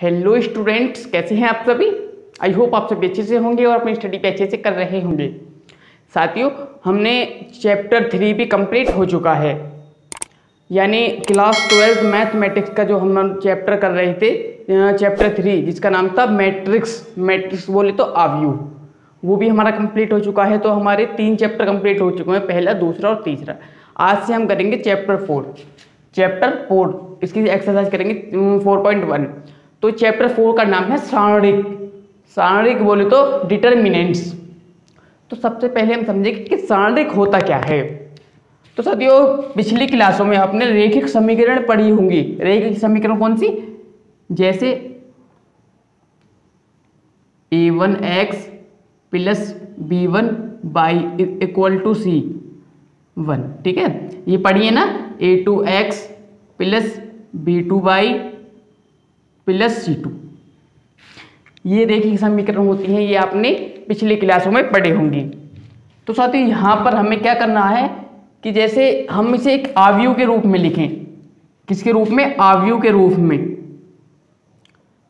Hello students, कैसे हैं आप सभी। आई होप आप सभी अच्छे से होंगे और अपनी स्टडी पे अच्छे से कर रहे होंगे। साथियों, हमने चैप्टर 3 भी कंप्लीट हो चुका है, यानी क्लास 12 मैथमेटिक्स का जो हम चैप्टर कर रहे थे, चैप्टर 3 जिसका नाम था मैट्रिक्स बोले तो आव्यूह, वो भी हमारा कंप्लीट हो चुका है। तो हमारे 3 चैप्टर कंप्लीट हो चुके हैं, पहला, दूसरा और तीसरा। आज से हम करेंगे चैप्टर 4। इसकी एक्सरसाइज करेंगे 4.1। तो चैप्टर 4 का नाम है सारणिक बोले तो डिटर्मिनेंट्स। तो सबसे पहले हम समझेंगे कि सारणिक होता क्या है। तो साथियों, पिछली क्लासों में आपने रैखिक समीकरण पढ़ी होंगी। रैखिक समीकरण कौन सी? जैसे a1x plus b1 by equal to c1, ठीक है, ये पढ़िए ना। a2x plus b2 by plus c2, ये रैखिक समीकरण होती हैं, ये आपने पिछली क्लासों में पढ़े होंगी। तो साथियों, यहाँ पर हमें क्या करना है कि जैसे हम इसे एक आव्यूह के रूप में लिखें। किसके रूप में? आव्यूह के रूप में,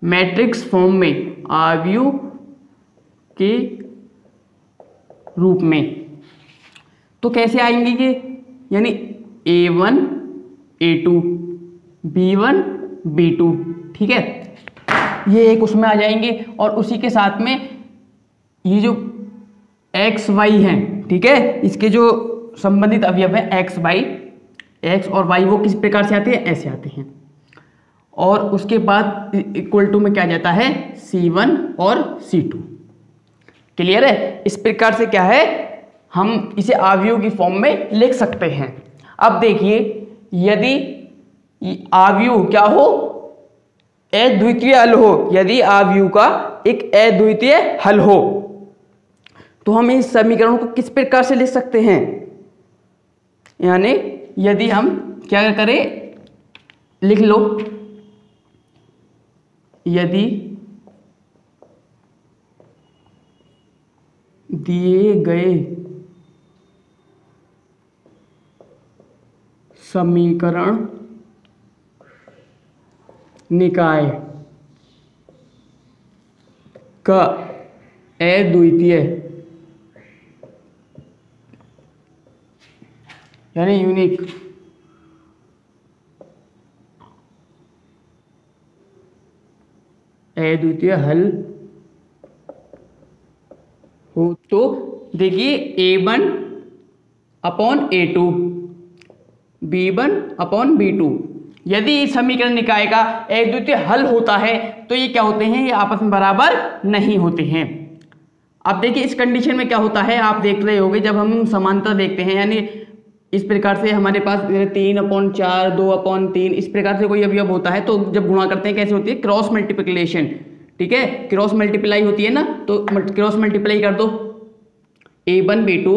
मैट्रिक्स फॉर्म में, आव्यूह के रूप में। तो कैसे आएंगे ये? यानी a1 a2 b1 b2, ठीक है, ये एक उसमें आ जाएंगे। और उसी के साथ में ये जो एक्स वाई हैं, ठीक है, इसके जो संबंधित अवयव है एक्स वाई, एक्स और वाई, वो किस प्रकार से आते हैं? ऐसे आते हैं। और उसके बाद इक्वल टू में क्या जाता है? c1 और c2। क्लियर है? इस प्रकार से क्या है, हम इसे आव्यूह की फॉर्म में लिख सकते हैं। अब देखिए, यदि आव्यूह क्या हो? अद्वितीय हल हो। यदि आव्यूह का एक अद्वितीय हल हो तो हम इस समीकरण को किस प्रकार से लिख सकते हैं? यानी यदि हम क्या करें, लिख लो, यदि दिए गए समीकरण निकाय का अद्वितीय यानी यूनिक अद्वितीय हल हो, तो देखिए a1 upon a2 b1 upon b2, यदि इस समीकरण निकाय का अद्वितीय हल होता है तो ये क्या होते हैं? ये आपस में बराबर नहीं होते हैं। अब देखिए, इस कंडीशन में क्या होता है, आप देख रहे होंगे, जब हम समांतर देखते हैं, यानी इस प्रकार से हमारे पास 3/4 2/3 इस प्रकार से कोई अवयव होता है, तो जब गुणा करते हैं कैसे होती है? क्रॉस मल्टीप्लिकेशन, ठीक है, क्रॉस मल्टीप्लाई होती है ना, तो क्रॉस मल्टीप्लाई कर दो। a1 b2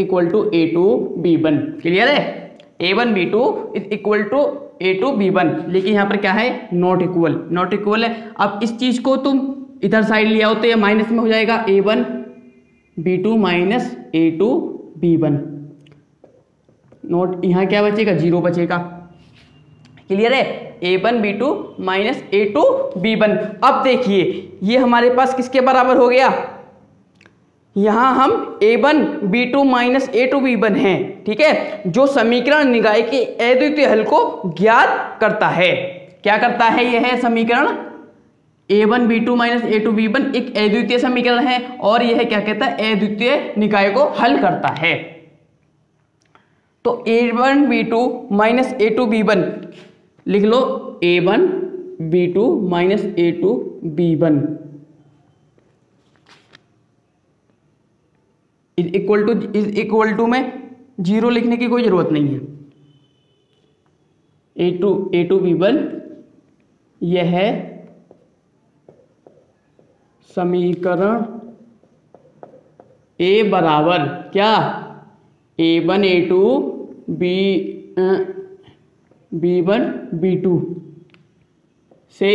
equal to a2 b1। Clear है? a1 b2 equal to a2 b1, लेकिन यहाँ पर क्या है? नॉट इक्वल है। अब इस चीज को तुम इधर साइड ले आओ तो ये माइनस में हो जाएगा, a1 b2 minus a2 b1। Note, यहाँ क्या बचेगा? 0 बचेगा। क्लियर है? a1 b2 minus a2 b1। अब देखिए, ये हमारे पास किसके बराबर हो गया? यहां हम a1 b2 minus a2 b1 हैं, ठीक है, जो समीकरण निकाय के अद्वितीय हल को ज्ञात करता है। क्या करता है? यह है समीकरण a1 b2 minus a2 b1 एक अद्वितीय समीकरण है, और यह क्या कहता है? अद्वितीय निकाय को हल करता है। तो a1 b2 minus a2 b1 लिख लो, a1 b2 minus a2 b1 equal to में 0 लिखने की कोई जरूरत नहीं है। a2 b1, यह है समीकरण a बराबर क्या? a1 a2 b1 b2 से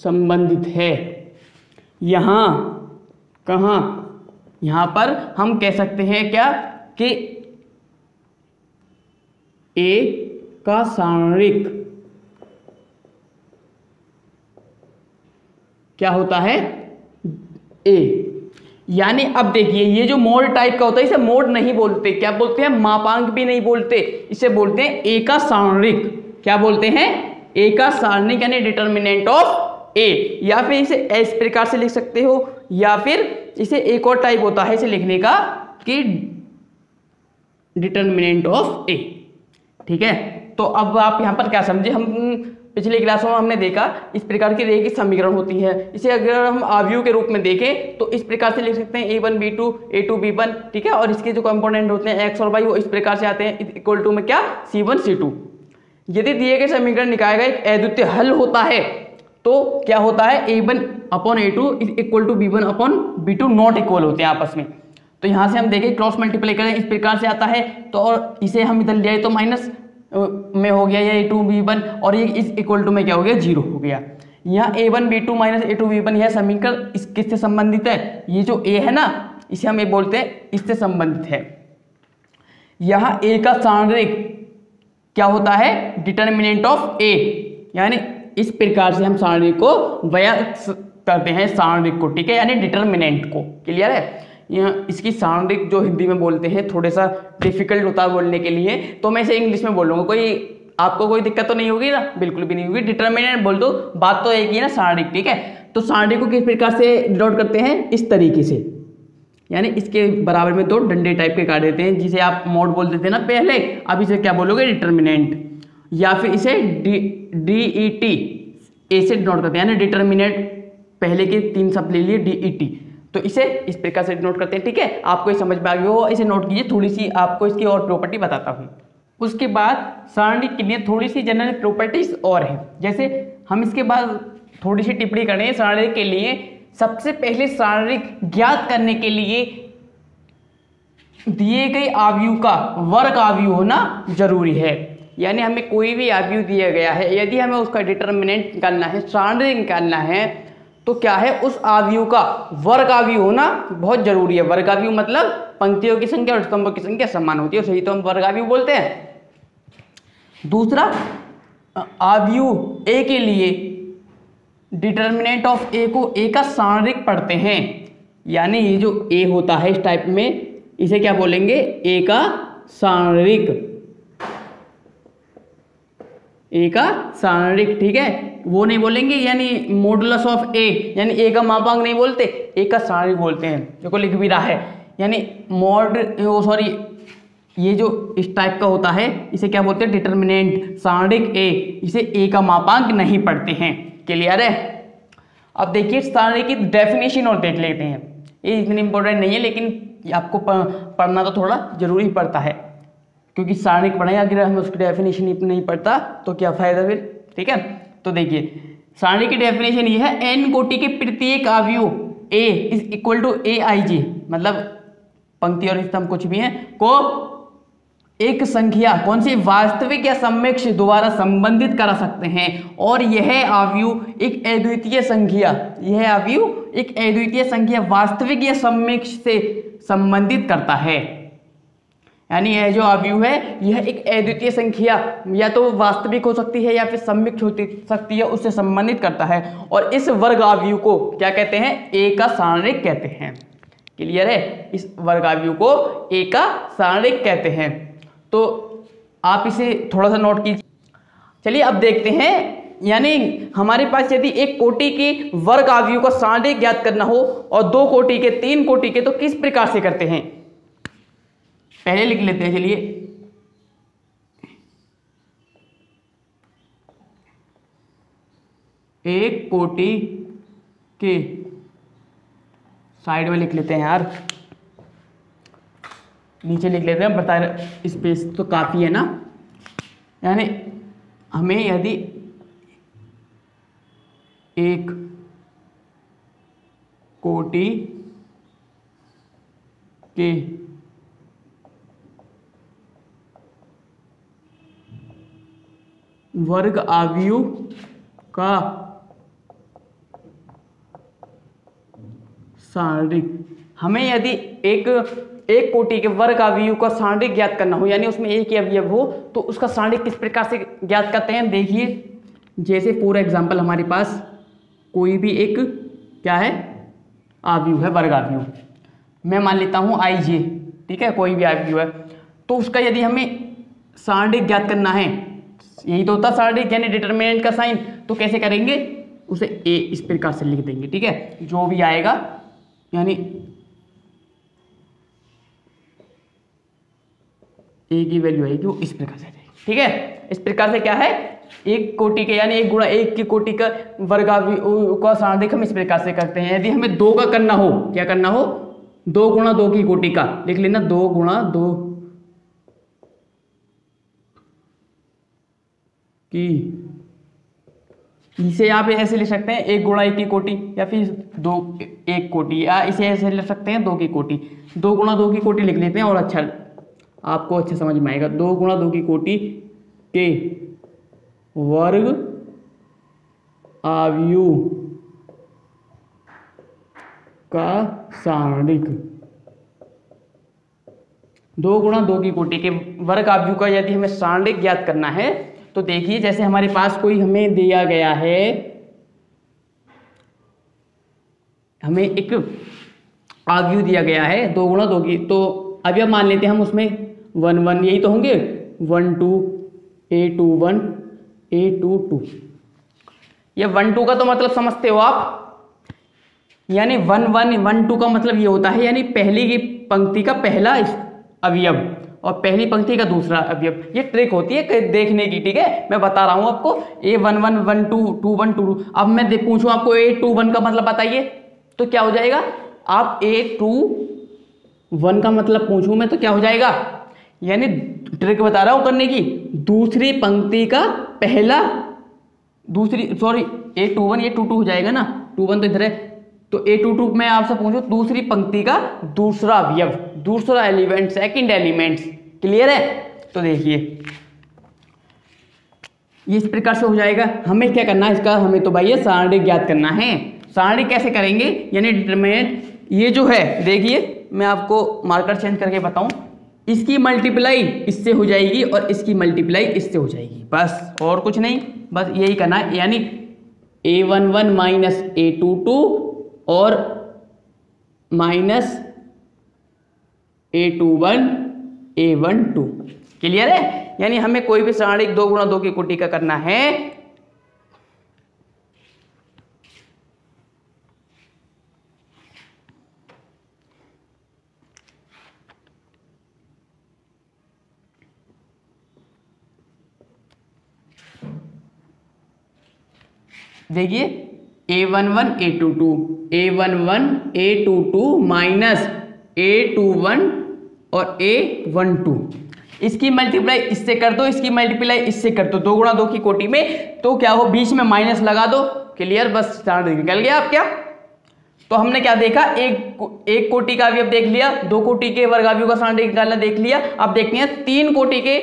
संबंधित है। यहाँ कहाँ? यहाँ पर हम कह सकते हैं क्या कि ए का सारणिक क्या होता है, ए। यानी अब देखिए ये जो मोड टाइप का होता है इसे मोड नहीं बोलते, क्या बोलते हैं, मापांक भी नहीं बोलते, इसे बोलते हैं ए का सारणिक। क्या बोलते हैं, ए का सारणिक यानी डिटर्मिनेंट ऑफ ए। या फिर इसे इस प्रकार से लिख सकते हो, या फिर इसे एक और टाइप होता है इसे लिखने का कि डिटर्मिनेंट ऑफ ए। ठीक है, तो अब आप यहां पर क्या समझे, हम पिछले क्लासों में हमने देखा इस प्रकार की रेखीय समीकरण होती है। इसे अगर हम आव्यूह के रूप में देखें तो इस प्रकार से लिख सकते हैं a1 b2 a2 b1। ठीक है, और इसके जो कंपोनेंट होते हैं x और y वो इस प्रकार से आते हैं, इक्वल टू में क्या, c1 c2। यदि दिए गए समीकरण निकाय का एक अद्वितीय हल होता है तो क्या होता है, a1 upon a2 equal to b1 upon b2 not equal होते हैं आपस में। तो यहां से हम देखें क्रॉस मल्टीप्लाई करें इस प्रकार से आता है, तो और इसे हम इधर ले आए तो माइनस में हो गया ये a2 b1, और ये इस इक्वल टू में क्या हो गया, 0 हो गया। यहाँ a1 b2 minus a2 b1 यह समीकरण किससे संबंधित है, ये जो a है ना इसे हम ये बोलते हैं इससे संबंधित है। यहाँ a का सारणिक क्या होता है, डिटर्मिनेंट ऑफ a, यानी इस प्रकार से हम सारणिक को व्यक्त करते हैं, सारणिक को। ठीक है, यानी डिटर्मिनेंट को। क्लियर है, यहाँ इसकी सारणिक जो हिंदी में बोलते हैं थोड़ा सा डिफिकल्ट होता है बोलने के लिए, तो मैं इसे इंग्लिश में बोलूँगा, कोई आपको कोई दिक्कत तो नहीं होगी ना, बिल्कुल भी नहीं होगी। डिटर्मिनेंट बोल दो, बात तो एक ही है ना, सारणिक। ठीक है, तो सारणिक को किस प्रकार से डिनोट करते हैं, इस तरीके से, यानी इसके बराबर में दो डंडे टाइप के काट देते हैं, जिसे आप मोड बोल देते हैं ना पहले, अब इसे क्या बोलोगे, डिटर्मिनेंट। या फिर इसे DET ए से डिनोट करते हैं, यानी डिटर्मिनेंट पहले के 3 शब्द ले लिए DET, तो इसे इस प्रकार से नोट करते हैं। ठीक है, आपको ये समझ में आ गई हो, इसे नोट कीजिए। थोड़ी सी आपको इसकी और प्रॉपर्टी बताता हूँ। उसके बाद सारणिक के लिए थोड़ी सी जनरल प्रॉपर्टीज और है, जैसे हम इसके बाद थोड़ी सी टिप्पणी करें सारणिक के लिए। सबसे पहले सारणिक ज्ञात करने के लिए दिए गए आव्यूह का वर्ग आव्यूह होना जरूरी है। यानी हमें कोई भी आव्यूह दिया गया है, यदि हमें उसका डिटर्मिनेंट निकालना है, सारणिक निकालना है, तो क्या है, उस आव्यूह का वर्ग आव्यूह होना बहुत जरूरी है। वर्ग आव्यूह मतलब पंक्तियों की संख्या और स्तंभों की संख्या समान होती है, सही तो हम वर्ग आव्यूह बोलते हैं। दूसरा, आव्यूह ए के लिए डिटर्मिनेंट ऑफ ए को ए का सारणिक पढ़ते हैं, यानी ये जो ए होता है इस टाइप में, इसे क्या बोलेंगे, ए का सारणिक, ए का सारणिक। ठीक है, वो नहीं बोलेंगे यानी मॉडुलस ऑफ ए, यानी ए का मापांक नहीं बोलते, ए का सारणिक बोलते हैं, जो को लिख भी रहा है। यानी ये जो इस टाइप का होता है इसे क्या बोलते हैं, डिटर्मिनेंट, सारणिक ए, इसे ए का मापांक नहीं पढ़ते हैं। क्लियर है। अब देखिए सारणिक की डेफिनेशन और देख लेते हैं, ये इतनी इंपॉर्टेंट नहीं है लेकिन आपको पढ़ना तो थोड़ा जरूरी पड़ता है, क्योंकि सारणिक पढ़ाएं अगर हमें उसकी डेफिनेशन नहीं पढ़ता तो क्या फायदा फिर। ठीक है, तो देखिए सारणिक की डेफिनेशन ये है, n कोटि के प्रत्येक आव्यूह a is equal to aij, मतलब पंक्ति और स्तंभ कुछ भी है को एक संख्या कौन सी, वास्तविक या सम्मिश्र से दोबारा संबंधित करा सकते हैं, और यह आव्यूह एक अद्वितीय संख्या, यह आव्यूह एक अद्वितीय संख्या वास्तविक या सम्मिश्र से संबंधित करता है। यानी यह जो आव्यूह है यह एक अद्वितीय संख्या या तो वास्तविक हो सकती है या फिर सम्मिश्र हो सकती है, उससे संबंधित करता है, और इस वर्ग आव्यूह को क्या कहते हैं, ए का सारणिक कहते हैं। क्लियर है, इस वर्ग आव्यूह को ए का सारणिक कहते हैं। तो आप इसे थोड़ा सा नोट कीजिए। चलिए अब देखते हैं, यानी हमारे पास यदि एक कोटि के वर्ग आव्यूह का सारणिक ज्ञात करना हो और 2 कोटि के, 3 कोटि के, तो किस प्रकार से करते हैं, पहले लिख लेते हैं। चलिए एक कोटि के, साइड में लिख लेते हैं यार, नीचे लिख लेते हैं, बता स्पेस तो काफी है ना। यानी हमें यदि एक कोटि के वर्ग आव्यूह का सारणिक, हमें यदि एक एक कोटि के वर्ग अवयव का सारणिक ज्ञात करना हो, यानी उसमें एक ही अवयव हो, तो उसका सारणिक किस प्रकार से ज्ञात करते हैं। देखिए, जैसे फॉर एग्जांपल हमारे पास कोई भी एक क्या है अवयव है, वर्ग अवयव, मैं मान लेता हूं आई जे, ठीक है, कोई भी अवयव है, तो उसका यदि हमें सारणिक ज्ञात करना है, यही तो होता सारणिक यानी डिटरमिनेंट का साइन, तो कैसे करेंगे, उसे ए इस प्रकार से लिख देंगे, ठीक है, जो भी आएगा यानी ए की वैल्यू आएगी वो इस प्रकार से आ जाएगी, ठीक है। इस प्रकार से क्या है, एक कोटि के यानी एक गुणा एक की कोटि का वर्ग का सारणिक हम इस प्रकार से करते हैं। यदि हमें दो का करना हो, क्या करना हो, 2 गुणा 2 की कोटि का, लिख लेना 2 गुणा 2 की, इसे आप ऐसे लिख सकते हैं 1 गुणा 1 की कोटि, या फिर 2 1 कोटि, या इसे ऐसे लिख सकते हैं 2 की कोटि, 2 गुणा 2 की कोटि लिख लेते हैं और अच्छा आपको अच्छा समझ में आएगा। 2 गुणा 2 की कोटि के वर्ग अवयव का सारणिक, 2 गुणा 2 की कोटि के वर्ग अवयव का यदि हमें सारणिक ज्ञात करना है, तो देखिए जैसे हमारे पास कोई हमें दिया गया है, हमें एक अवयव दिया गया है 2 गुणा 2 की, तो अवयव मान लेते हैं हम, उसमें 1 1 यही तो होंगे, 1 2 a21 a22, ये 1 2 का तो मतलब समझते हो आप, यानी 1 1 1 2 का मतलब ये होता है यानी पहली की पंक्ति का पहला अवयव और पहली पंक्ति का दूसरा अवयव। ये ट्रिक होती है देखने की, ठीक है, मैं बता रहा हूं आपको। A11 1 2 2 1 2 2, अब मैं पूछूं आपको A21 का मतलब बताइए, तो क्या हो जाएगा, आप A21 का मतलब पूछूं मैं तो क्या हो जाएगा, यानी ट्रिक बता रहा हूं करने की, दूसरी पंक्ति का पहला, दूसरी सॉरी A21 ये 2 2 हो जाएगा ना, 21 तो इधर है, तो A22 मैं आपसे पूछूं दूसरी पंक्ति का दूसरा अवयव, दूसरा एलिमेंट, सेकंड एलिमेंट, क्लियर है। तो देखिए ये इस प्रकार से हो जाएगा। हमें क्या करना है इसका, हमें तो भाई ये सारणिक ज्ञात करना है। सारणिक कैसे करेंगे, यानी डिटरमिनेंट, ये जो है देखिए मैं आपको मार्कर चेंज करके बताऊं, इसकी मल्टीप्लाई इससे हो जाएगी और इसकी मल्टीप्लाई इससे हो जाएगी, बस और कुछ नहीं, बस यही करना है, यानी A11 माइनस A22 और माइनस A21 A12, क्लियर है। यानी हमें कोई भी सारणिक 2 गुणा 2 की कोटि का करना है, देखिए A11 A22 A11 A22 minus A21 और A12, इसकी मल्टीप्लाई इससे कर दो, इसकी मल्टीप्लाई इससे कर दो, 2 गुणा 2 की कोटि में, तो क्या हो, बीच में माइनस लगा दो, क्लियर, बस सारणिक निकल गया आप क्या। तो हमने क्या देखा, एक कोटि का अवयव देख लिया, 2 कोटि के वर्ग अवयव का सारणिक निकालना देख लिया, अब देखते हैं 3 कोटि के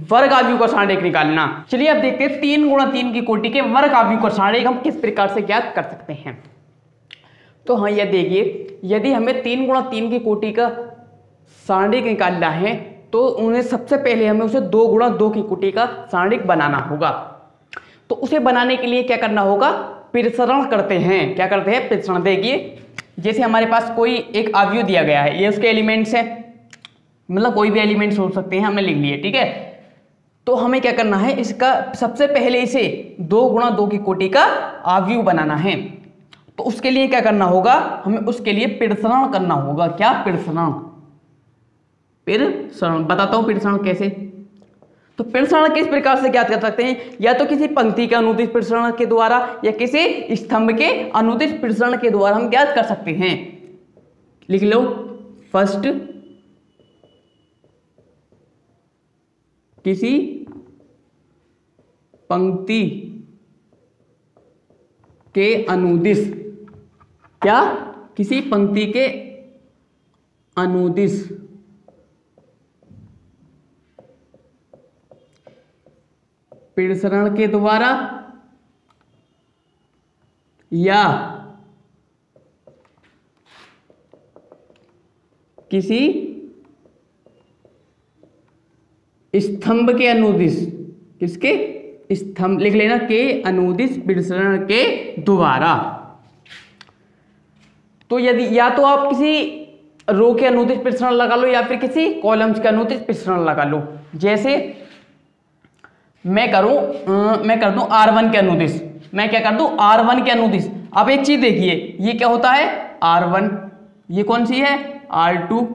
वर्ग अवयव का सारणिक निकालना। चलिए अब देखते हैं 3 गुणा 3 की कोटि के वर्ग अवयव का सारणिक हम किस प्रकार से ज्ञात कर सकते हैं। तो हाँ ये देखिए, यदि हमें 3 गुणा 3 की कोटि का सारणिक निकालना है, तो उन्हें सबसे पहले हमें उसे 2 गुणा 2 की कोटि का सारणिक बनाना होगा। तो उसे बनाने के लिए क्या करना होगा, प्रसरण करते हैं। क्या करते हैं, प्रसरण। देखिए जैसे हमारे पास कोई एक अवयव दिया गया है, ये उसके एलिमेंट्स है, मतलब कोई भी एलिमेंट्स हो सकते हैं, हमने लिख लिए, ठीक है। तो हमें क्या करना है, इसका सबसे पहले इसे 2 गुणा 2 की कोटि का अवयव बनाना है। तो उसके लिए क्या करना होगा, हमें उसके लिए प्रसरण करना होगा। क्या, प्रसरण, प्रसरण बताता हूं प्रसरण कैसे। तो प्रसरण किस प्रकार से ज्ञात कर सकते हैं, या तो किसी पंक्ति के अनुदिश प्रसरण के द्वारा या किसी स्तंभ के अनुदिश प्रसरण के द्वारा हम ज्ञात कर सकते हैं। लिख लो, फर्स्ट किसी पंक्ति के अनुदिश, क्या, किसी पंक्ति के अनुदिश प्रसरण के द्वारा या किसी स्तंभ के अनुदिश, किसके, स्तंभ लिख लेना, के अनुदिश विसरण के द्वारा। तो यदि या तो आप किसी रो के अनुदिश प्रसरण लगा लो या फिर किसी कॉलम्स के अनुदिश प्रसरण लगा लो। जैसे मैं कर दूं R1 के अनुदिश, मैं क्या कर दूं R1 के अनुदिश। अब एक चीज देखिए, ये क्या होता है R1, ये कौन सी है R2,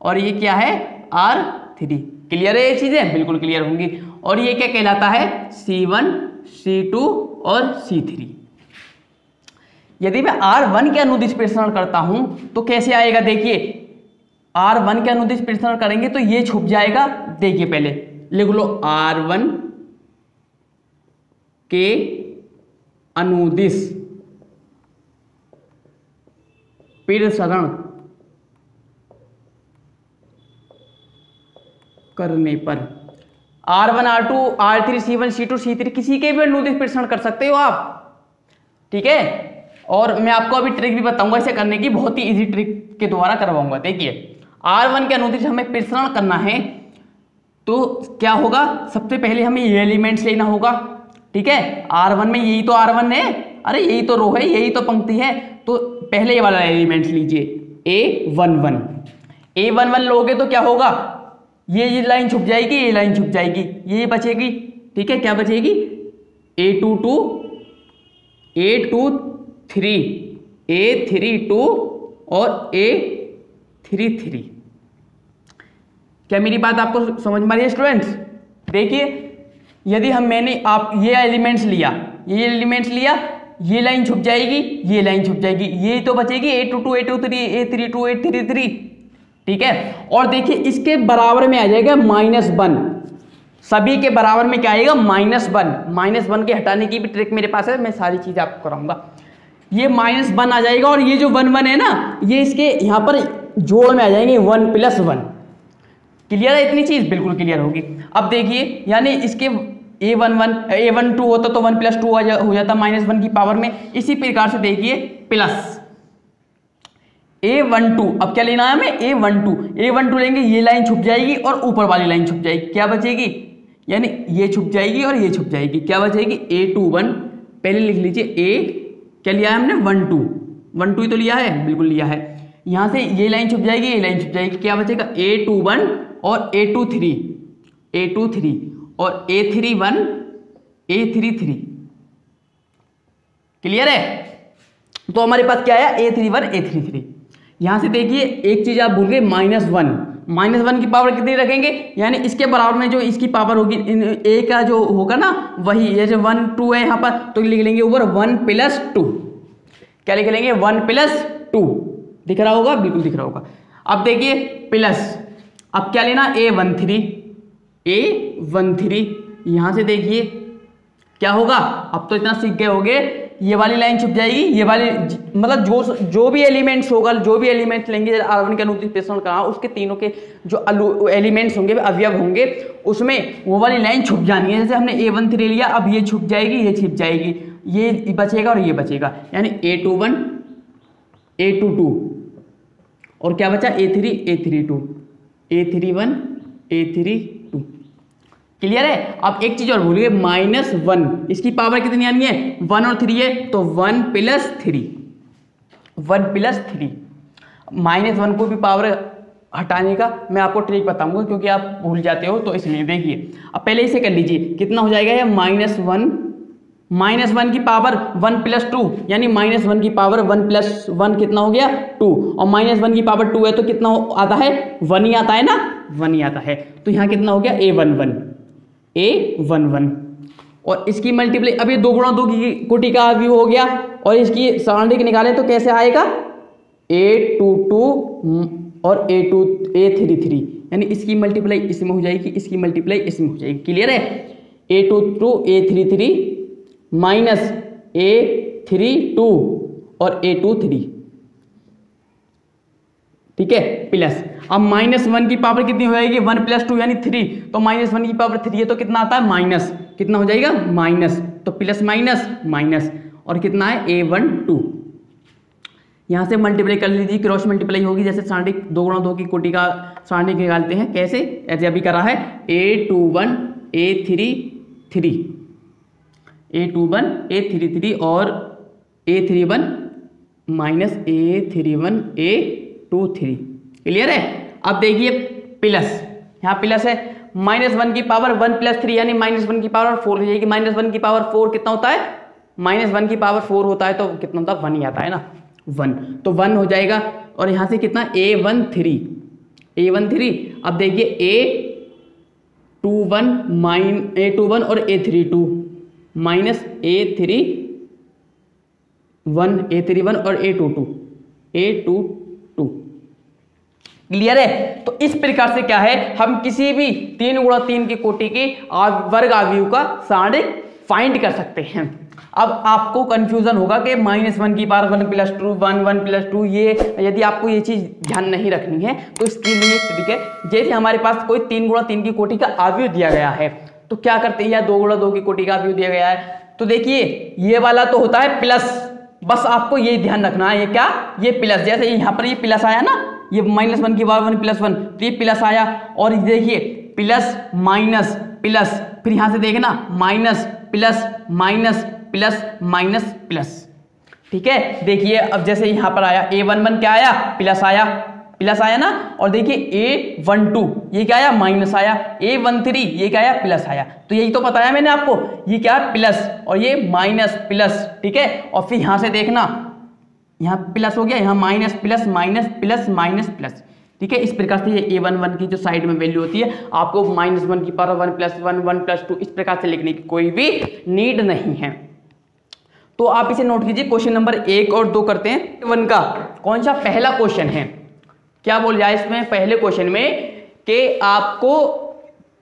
और ये क्या है R3। क्लियर है ये चीजें, बिल्कुल क्लियर होंगी। और ये क्या कहलाता है C1, C2 और C3। यदि मैं R1 के अनुदिश प्रसरण करता हूं तो कैसे आएगा, देखिए R1 के अनुदिश प्रसरण करेंगे तो ये छुप जाएगा। देखिए पहले लिख लो R1 के अनुदिश प्रसरण करने पर R1, R2, R3, C1, C2, C3 किसी के भी अनुदिश प्रसरण कर सकते हो आप, ठीक है। और मैं आपको अभी ट्रिक भी बताऊंगा इसे करने की, बहुत ही इजी ट्रिक के द्वारा करवाऊंगा। देखिए R1 के अनुदिश हमें प्रसरण करना है तो क्या होगा, सबसे पहले हमें ये एलिमेंट्स लेना होगा, ठीक है। R1 में यही तो R1 है, अरे यही तो रो है, यही तो पंक्ति है, तो पहले ये वाला एलिमेंट्स लीजिए A11। A11 लोगे तो क्या होगा, ये लाइन छुप जाएगी, ये लाइन छुप जाएगी, ये बचेगी, ठीक है। क्या बचेगी A22, A23, A32 और A33। क्या मेरी बात आपको समझ में आ रही है स्टूडेंट्स? देखिए यदि मैंने आप ये एलिमेंट्स लिया, ये एलिमेंट्स लिया, ये लाइन छुप जाएगी, ये लाइन छुप जाएगी, ये तो बचेगी A22, A23, A32, A33, ठीक है। और देखिए इसके बराबर में आ जाएगा -1, सभी के बराबर में क्या आएगा -1। -1 के हटाने की भी ट्रिक मेरे पास है, मैं सारी चीज आपको कराऊंगा। ये -1 आ जाएगा और ये जो 1 है ना, ये इसके यहाँ पर जोड़ में आ जाएंगे 1 + 1। क्लियर है इतनी चीज, बिल्कुल क्लियर होगी। अब देखिए यानी इसके A12 होता तो 1 + 2 हो जाता -1 की पावर में। इसी प्रकार से देखिए प्लस A12, अब क्या लेना है हमें A12 लेंगे, ये लाइन छुप जाएगी और ऊपर वाली लाइन छुप जाएगी, क्या बचेगी, यानी ये छुप जाएगी और ये छुप जाएगी, क्या बचेगी A21। पहले लिख लीजिए क्या लिया है हमने 1 2 ही तो लिया है, बिल्कुल लिया है। यहां से ये लाइन छुप जाएगी, ये लाइन छुप जाएगी, क्या बचेगा A21 और A23 और A31, A33। क्लियर है? तो हमारे पास क्या है A31, A33। यहां से देखिए एक चीज आप भूल गए -1 की पावर कितनी रखेंगे, यानी इसके बराबर में जो इसकी पावर होगी A का जो होगा ना, वही ये जो 1 2 है यहाँ पर, तो लिख लेंगे ऊपर 1 + 2। क्या लिख लेंगे 1 + 2। दिख रहा होगा, बिल्कुल दिख रहा होगा। अब देखिए प्लस, अब क्या लेना A13 यहां से देखिए क्या होगा, अब तो इतना सीख गए होगे, ये वाली लाइन छुप जाएगी, ये वाली मतलब जो भी एलिमेंट्स होगा, जो भी एलिमेंट्स लेंगे R1 के अनुदिश प्रसरण कहा, उसके तीनों के जो एलिमेंट्स होंगे, अवयव होंगे, उसमें वो वाली लाइन छुप जानी है। जैसे हमने A13 लिया, अब ये छुप जाएगी, ये छिप जाएगी, ये बचेगा और ये बचेगा, यानी A21, A22 और क्या बचा A3, A32, A31, A32। Clear है? अब एक चीज और भूल गए, -1, इसकी पावर कितनी आनी है 1 और 3 है, तो 1 + 3 -1 को भी पावर हटाने का मैं आपको ट्रिक बताऊंगा, क्योंकि आप भूल जाते हो, तो इसलिए देखिए अब पहले इसे कर लीजिए, कितना हो जाएगा ये -1 की पावर 1 + 2, यानी -1 की पावर 1 + 1 कितना हो गया 2, और -1 की पावर 2 है तो कितना आता है 1 ही आता है ना, 1 ही आता है। तो यहाँ कितना हो गया A11 और इसकी मल्टीप्लाई, अब ये 2 × 2 की कोटि का व्यू हो गया, और इसकी सारणिक निकालें तो कैसे आएगा A22 और A33, यानी इसकी मल्टीप्लाई इसमें हो जाएगी, इसकी मल्टीप्लाई इसमें हो जाएगी। क्लियर है? A22 A33 माइनस A32 और A23, ठीक है, प्लस। अब -1 की पावर कितनी हो जाएगी 1 + 2 यानी 3, तो -1 की पावर 3 है तो कितना आता है माइनस, कितना हो जाएगा माइनस, तो प्लस माइनस माइनस, और कितना है A12। यहाँ से मल्टीप्लाई कर लीजिए, क्रॉस मल्टीप्लाई होगी, जैसे सारणिक 2 गुणा 2 की कोटि का सारणिक निकालते हैं। कैसे? ऐसे अभी करा है A21 A33 A21 A33 और A31 minus A31 A23। Clear है? अब देखिए प्लस, यहाँ प्लस है, -1 की पावर 1 + 3 यानी -1 की पावर 4 हो जाएगी। -1 की पावर 4 कितना होता है? -1 की पावर 4 होता है तो कितना होता है? 1 ही आता है ना, 1, तो 1 हो जाएगा। और यहाँ से कितना? A13। अब देखिए A21 और A32 माइनस A31 और A22। क्लियर है? तो इस प्रकार से क्या है, हम किसी भी 3 गुणा 3 की कोटि के वर्ग अवयव का सारणिक फाइंड कर सकते हैं। अब आपको कंफ्यूजन होगा कि -1 की पावर 1 + 2 1 + 2, ये यदि आपको ये चीज ध्यान नहीं रखनी है तो इसके लिए ठीक है, जैसे हमारे पास कोई 3 गुणा 3 की कोटि का अवयव दिया गया है तो क्या करते हैं, या 2 गुणा 2 की कोटि का अवयव दिया गया है तो देखिए ये वाला तो होता है प्लस, बस आपको ये ध्यान रखना है, ये क्या, ये प्लस। जैसे यहाँ पर ये प्लस आया ना, ये -1 की पावर 1 + 1 तो ये प्लस आया, और देखिए प्लस माइनस प्लस, फिर यहाँ से देखना minus plus minus plus minus plus. ठीक है, देखिए अब जैसे यहाँ पर आया A11 क्या आया? प्लस आया ना, और देखिए A12 ये क्या आया? माइनस आया। A13 ये क्या आया? प्लस आया। तो यही तो बताया मैंने आपको, ये क्या है? प्लस, और ये माइनस प्लस। ठीक है, और फिर यहाँ से देखना, यहाँ प्लस हो गया, यहाँ minus plus minus plus minus plus. ठीक है, इस प्रकार से ये A11 की जो साइड में वैल्यू होती है आपको -1 की पावर 1 + 1 1 + 2 इस प्रकार से लिखने की कोई भी नीड नहीं है। तो आप इसे नोट कीजिए। क्वेश्चन नंबर 1 और 2 करते हैं। 1 का कौन सा पहला क्वेश्चन है, क्या बोल जाए इसमें पहले क्वेश्चन में कि आपको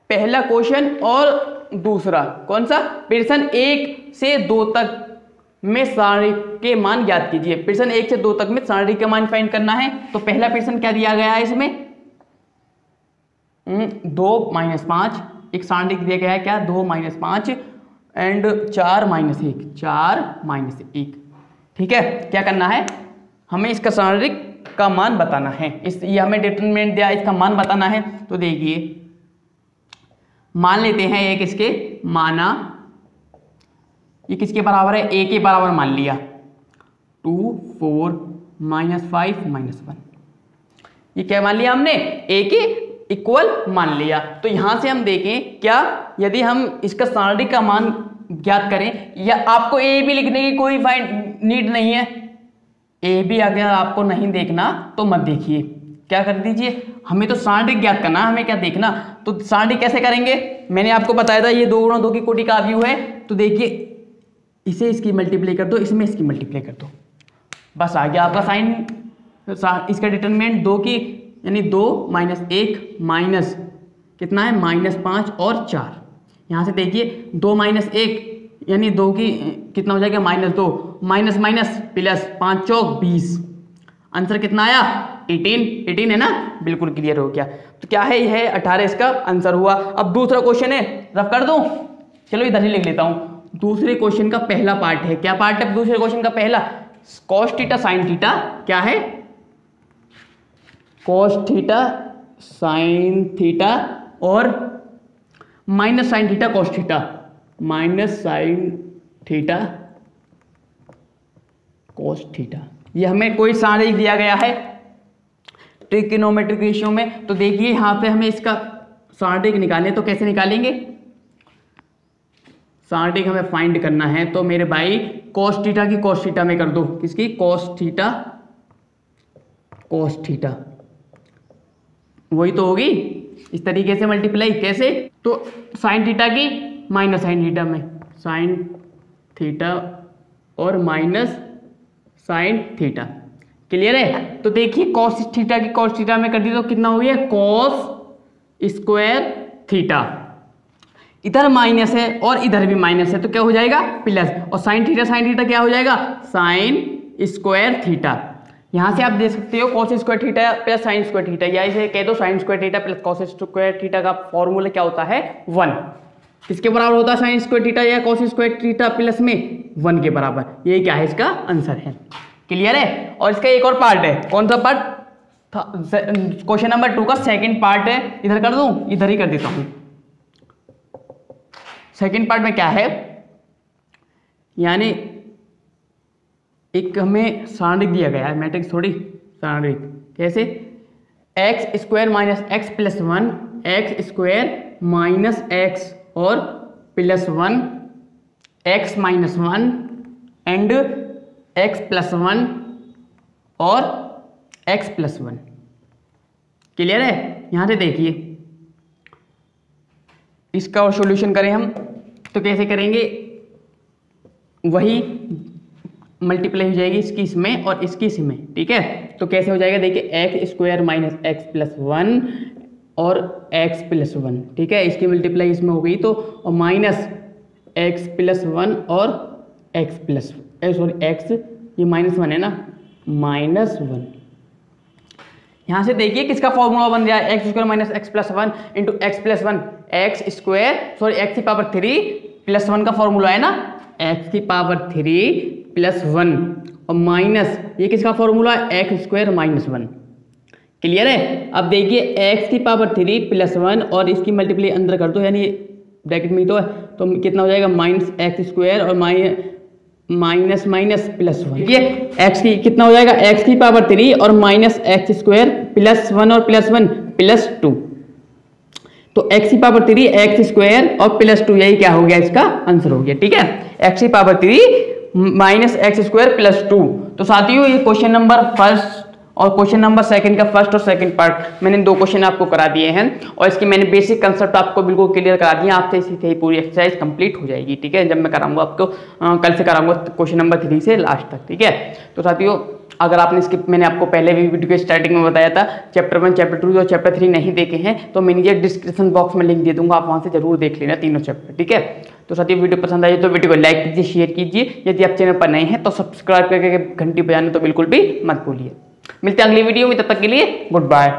पहला क्वेश्चन और दूसरा कौन सा, प्रश्न 1 से 2 तक में सारणिक के मान ज्ञात कीजिए। प्रश्न 1 से 2 तक में सारणिक के मान फाइंड करना है। तो पहला प्रश्न क्या दिया गया है इसमें, 2 - 5, एक सारणिक दिया गया है क्या, 2 - 5 एंड 4 - 1। ठीक है, क्या करना है, हमें इसका सारणिक का मान बताना है। ये हमें डिटरमिनेंट दिया, इसका मान बताना है। तो देखिए मान लेते हैं एक इसके माना, ये किसके बराबर है? A के बराबर मान लिया, 2 4 -5 -1। ये क्या मान लिया हमने? A के इक्वल मान लिया। तो यहां से हम देखें क्या, यदि हम इसका सारणिक का मान ज्ञात करें, या आपको A भी लिखने की कोई नीड नहीं है, A भी अगर आपको नहीं देखना तो मत देखिए, क्या कर दीजिए, हमें तो सारणिक ज्ञात करना, हमें क्या देखना। तो सारणिक कैसे करेंगे, मैंने आपको बताया था ये 2 गुणा 2 की कोटि का अवयव है। तो देखिए इसे इसकी मल्टीप्लाई कर दो, इसमें इसकी मल्टीप्लाई कर दो, बस आ गया आपका साइन। इसका डिटरमिनेंट 2 की यानी 2 - 1 माइनस कितना है, -5 और 4। यहाँ से देखिए 2 - 1 यानी 2 की कितना हो जाएगा, -2 माइनस माइनस प्लस 5 चौक 20। आंसर कितना आया? 18 है ना, बिल्कुल क्लियर हो गया। तो क्या है, यह है 18 इसका आंसर हुआ। अब दूसरा क्वेश्चन है, रफ कर दूं, चलो इधर ही लिख लेता हूं। दूसरे क्वेश्चन का पहला पार्ट है, क्या पार्ट है दूसरे क्वेश्चन का पहला? cos थीटा sin थीटा क्या है, cos थीटा sin थीटा और minus sin theta cos theta, minus sin theta cos theta. ये हमें कोई सारणिक दिया गया है ट्रिग्नोमेट्रिक रेशियो में। तो देखिए यहां पे हमें इसका सारणिक निकालें तो कैसे निकालेंगे, सारणिक हमें फाइंड करना है। तो मेरे भाई cos थीटा की cos थीटा में कर दो, किसकी, cos थीटा cos थीटा, वही तो होगी। इस तरीके से मल्टीप्लाई कैसे, तो sin थीटा की माइनस sin थीटा में, sin थीटा और माइनस sin थीटा। क्लियर है? तो देखिए cos थीटा की cos थीटा में कर दी तो कितना हो गया, cos स्क्वायर थीटा, इधर माइनस है और इधर भी माइनस है तो क्या हो जाएगा, प्लस, और sin थीटा क्या हो जाएगा, sin स्क्वायर थीटा। यहां से आप देख सकते हो cos square theta plus sin square theta, या इसे कह दो sin square theta plus cos square theta का फॉर्मूला क्या होता है, 1। किसके बराबर होता है sin स्क्वायर थीटा या cos स्क्वायर थीटा प्लस में 1 के बराबर। ये क्या है, इसका आंसर है। क्लियर है। और इसका एक और पार्ट है, कौन सा पार्ट, क्वेश्चन नंबर 2 का सेकंड पार्ट है, इधर कर दूं, इधर ही कर देता हूं। सेकंड पार्ट में क्या है, यानी एक हमें सारणिक दिया गया है, मैट्रिक्स थोड़ी सारणिक, कैसे, x square minus x plus 1, x square minus x और plus 1, x minus 1 and x plus 1 और एक्स प्लस 1। क्लियर है। यहां से देखिए इसका और सॉल्यूशन करें हम तो कैसे करेंगे, वही मल्टीप्लाई हो जाएगी इसकी इसमें और इसकी इसमें, ठीक है। तो कैसे हो जाएगा, देखिए x square minus x plus 1 और एक्स प्लस 1, ठीक है, इसकी मल्टीप्लाई इसमें हो गई तो, और माइनस एक्स प्लस 1 और एक्स प्लस, सॉरी एक्स, ये -1 है ना, -1। यहां से देखिए किसका फॉर्मूला बन गया, x square minus x plus 1 into x plus 1, x square sorry x की पावर 3 प्लस 1 का फॉर्मूला है ना, एक्स की पावर 3 प्लस 1 और माइनस ये किसका फॉर्मूला है, एक्स स्क्वायर माइनस 1। क्लियर है। अब देखिए एक्स की पावर 3 प्लस 1 और इसकी मल्टीप्लाई अंदर कर दो, यानी ब्रैकेट में ही तो है, तो कितना हो जाएगा, माइनस एक्स स्क्वायर और माइनस माइनस प्लस 1। ये एक्स की कितना हो जाएगा, एक्स की पावर 3 और माइनस एक्स स्क्वायर प्लस 1 और प्लस 1 प्लस 2, तो एक्स की पावर 3 एक्स स्क्वायर और प्लस 2, यही क्या हो गया, इसका आंसर हो गया, ठीक है। एक्स की power 3 minus x square plus 2। तो साथियों ये क्वेश्चन नंबर फर्स्ट और क्वेश्चन नंबर सेकंड का फर्स्ट और सेकंड पार्ट मैंने 2 क्वेश्चन आपको करा दिए हैं और इसकी मैंने बेसिक कंसेप्ट आपको बिल्कुल क्लियर करा दिया। आपसे इसी से ही पूरी एक्सरसाइज कंप्लीट हो जाएगी, ठीक है, जब मैं कराऊंगा आपको, कल से कराऊंगा क्वेश्चन नंबर 3 से लास्ट तक, ठीक है। तो साथियों अगर आपने इसकी, मैंने आपको पहले भी वीडियो के स्टार्टिंग में बताया था, चैप्टर 1 चैप्टर 2 और चैप्टर 3 नहीं देखे हैं तो मैं नीचे डिस्क्रिप्शन बॉक्स में लिंक दे दूंगा, आप वहां से जरूर देख लेना तीनों चैप्टर, ठीक है। तो साथियों वीडियो पसंद आई तो वीडियो को लाइक कीजिए, शेयर कीजिए, यदि आप चैनल पर नए हैं तो सब्सक्राइब करके घंटी बजाना तो बिल्कुल भी मत भूलिए। मिलते हैं अगली वीडियो में, तब तक के लिए गुड बाय।